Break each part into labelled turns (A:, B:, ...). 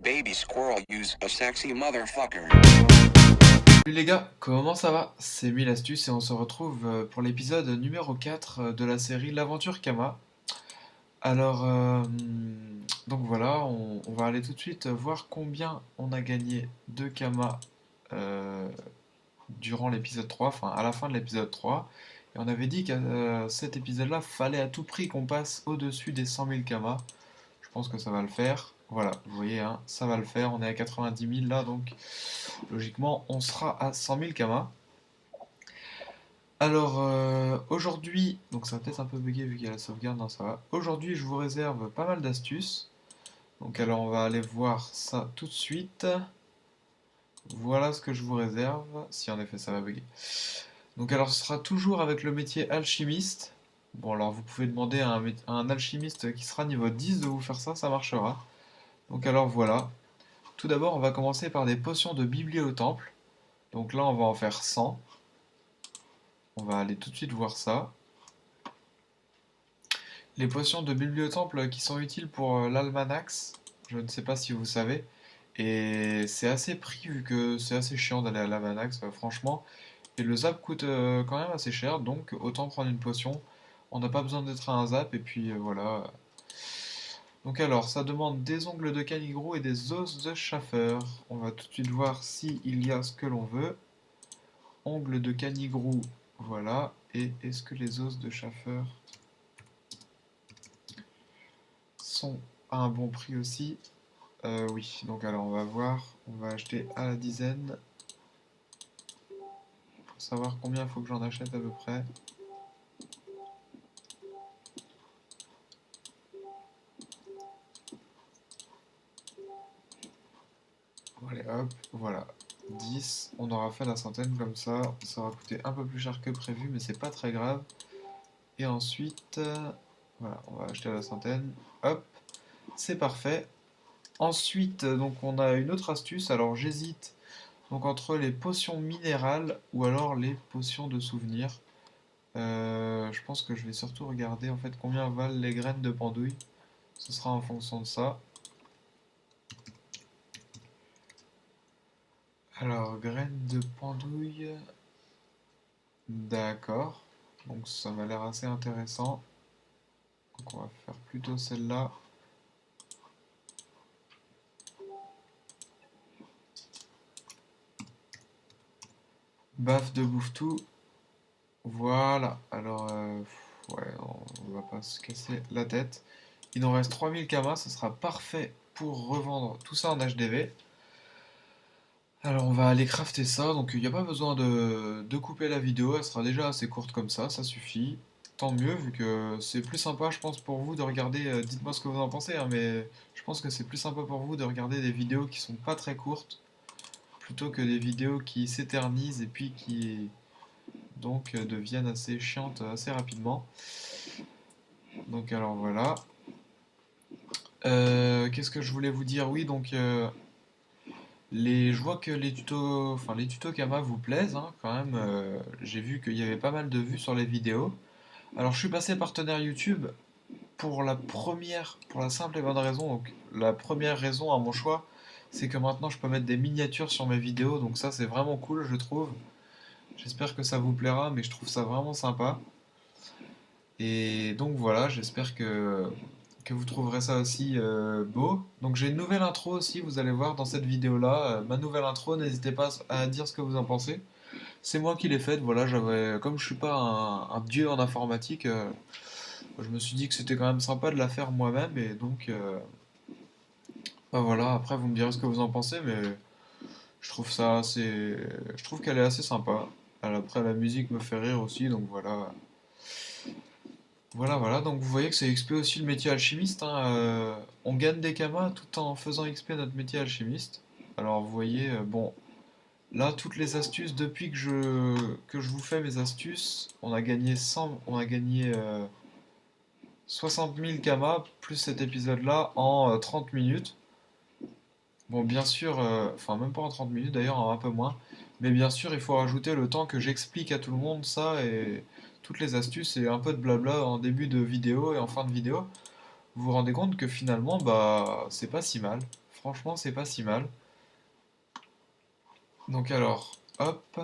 A: baby squirrel use a sexy motherfucker.
B: Salut les gars, comment ça va? C'est Mille Astuces et on se retrouve pour l'épisode numéro 4 de la série L'Aventure Kama. Alors, donc voilà, on va aller tout de suite voir combien on a gagné de Kama euh, durant l'épisode 3, enfin à la fin de l'épisode 3. Et on avait dit qu'à cet épisode-là, fallait à tout prix qu'on passe au-dessus des 100 000 Kama. Je pense que ça va le faire. Voilà, vous voyez, hein, ça va le faire. On est à 90 000 là, donc logiquement, on sera à 100 000 Kama. Alors aujourd'hui, donc ça va peut-être un peu bugger vu qu'il y a la sauvegarde, non ça va. Aujourd'hui je vous réserve pas mal d'astuces. Donc alors on va aller voir ça tout de suite. Voilà ce que je vous réserve, si en effet ça va bugger. Donc alors ce sera toujours avec le métier alchimiste. Bon alors vous pouvez demander à un alchimiste qui sera niveau 10 de vous faire ça, ça marchera. Donc alors voilà. Tout d'abord on va commencer par des potions de bibli au temple. Donc là on va en faire 100. On va aller tout de suite voir ça. Les potions de bibliotemple qui sont utiles pour l'almanax, je ne sais pas si vous savez, et c'est assez pris vu que c'est assez chiant d'aller à l'almanax, franchement, et le zap coûte quand même assez cher, donc autant prendre une potion, on n'a pas besoin d'être à un zap, et puis voilà. Donc alors, ça demande des ongles de canigrou et des os de chauffeur. On va tout de suite voir s'il y a ce que l'on veut. Ongles de canigrou, voilà, et est-ce que les os de chauffeur sont à un bon prix aussi? Oui, donc alors on va voir, on va acheter à la dizaine pour savoir combien il faut que j'en achète à peu près. Allez hop, voilà, 10, on aura fait la centaine comme ça aura coûté un peu plus cher que prévu mais c'est pas très grave. Et ensuite, voilà, on va acheter à la centaine, hop, c'est parfait. Ensuite, donc on a une autre astuce, alors j'hésite donc entre les potions minérales ou alors les potions de souvenirs. Je pense que je vais surtout regarder en fait combien valent les graines de pendouille. Ce sera en fonction de ça. Alors, graines de pendouille. D'accord. Donc ça m'a l'air assez intéressant. Donc on va faire plutôt celle-là. Baffe de bouffe-tout. Voilà. Alors, ouais, on va pas se casser la tête. Il nous reste 3000 kamas. Ce sera parfait pour revendre tout ça en HDV. Alors on va aller crafter ça, donc il n'y a pas besoin de couper la vidéo, elle sera déjà assez courte comme ça suffit. Tant mieux, vu que c'est plus sympa, je pense, pour vous de regarder, dites-moi ce que vous en pensez, hein, mais je pense que c'est plus sympa pour vous de regarder des vidéos qui sont pas très courtes, plutôt que des vidéos qui s'éternisent et puis qui donc deviennent assez chiantes assez rapidement. Donc alors voilà. Qu'est-ce que je voulais vous dire? Oui, donc je vois que les tutos Kama vous plaisent, hein, quand même. J'ai vu qu'il y avait pas mal de vues sur les vidéos. Alors, je suis passé partenaire YouTube pour la simple et bonne raison. Donc, la première raison à mon choix, c'est que maintenant je peux mettre des miniatures sur mes vidéos. Donc ça, c'est vraiment cool, je trouve. J'espère que ça vous plaira, mais je trouve ça vraiment sympa. Et donc voilà, j'espère que vous trouverez ça aussi beau. Donc j'ai une nouvelle intro aussi, vous allez voir dans cette vidéo-là. Ma nouvelle intro, n'hésitez pas à dire ce que vous en pensez. C'est moi qui l'ai faite, voilà, comme je suis pas un dieu en informatique, je me suis dit que c'était quand même sympa de la faire moi-même. Et donc, bah voilà, après vous me direz ce que vous en pensez, mais je trouve qu'elle est assez sympa. Après la musique me fait rire aussi, donc voilà. Voilà, donc vous voyez que c'est XP aussi le métier alchimiste, hein, on gagne des kamas tout en faisant XP notre métier alchimiste. Alors vous voyez, bon, là toutes les astuces, depuis que je vous fais mes astuces, on a gagné 60 000 kamas plus cet épisode-là en 30 minutes. Bon, bien sûr, enfin même pas en 30 minutes d'ailleurs, un peu moins. Mais bien sûr, il faut rajouter le temps que j'explique à tout le monde ça et toutes les astuces et un peu de blabla en début de vidéo et en fin de vidéo. Vous vous rendez compte que finalement, bah, c'est pas si mal. Franchement, c'est pas si mal. Donc alors, hop.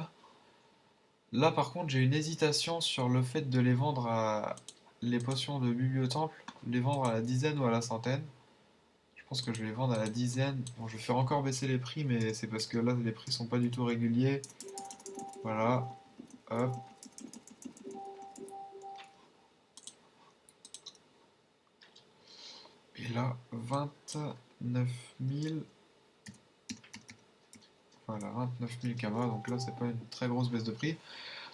B: Là, par contre, j'ai une hésitation sur le fait de les vendre à les potions de bibliotemple, les vendre à la dizaine ou à la centaine. Je pense que je vais les vendre à la dizaine. Bon, je vais faire encore baisser les prix, mais c'est parce que là, les prix sont pas du tout réguliers. Voilà, hop. Et là, 29 000. Voilà, 29 000 kamas. Donc là, c'est pas une très grosse baisse de prix.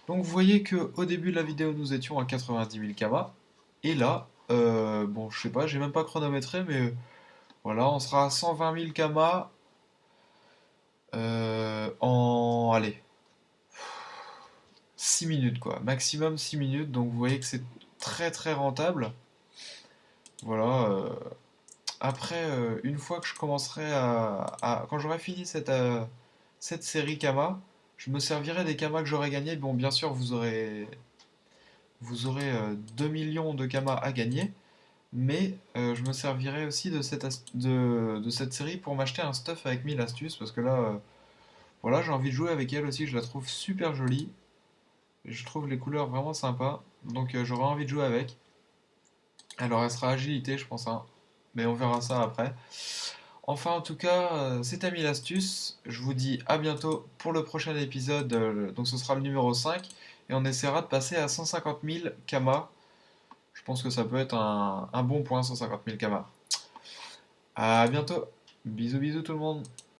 B: Donc vous voyez que au début de la vidéo, nous étions à 90 000 kamas. Et là, bon, je sais pas, j'ai même pas chronométré, mais voilà, on sera à 120 000 kamas en, allez, 6 minutes quoi, maximum 6 minutes. Donc vous voyez que c'est très très rentable. Voilà. Après, une fois que je commencerai quand j'aurai fini cette série Kama, je me servirai des Kamas que j'aurai gagnés. Bon, bien sûr, vous aurez 2 millions de Kamas à gagner, mais je me servirai aussi de cette série pour m'acheter un stuff avec 1000 astuces, parce que là, voilà, j'ai envie de jouer avec elle aussi, je la trouve super jolie. Je trouve les couleurs vraiment sympas, donc j'aurai envie de jouer avec. Alors, elle sera agilité, je pense, hein, mais on verra ça après. Enfin, en tout cas, c'était 1000 astuces. Je vous dis à bientôt pour le prochain épisode. Donc, ce sera le numéro 5. Et on essaiera de passer à 150 000 kamas. Je pense que ça peut être un bon point, 150 000 kamas. À bientôt. Bisous, bisous tout le monde.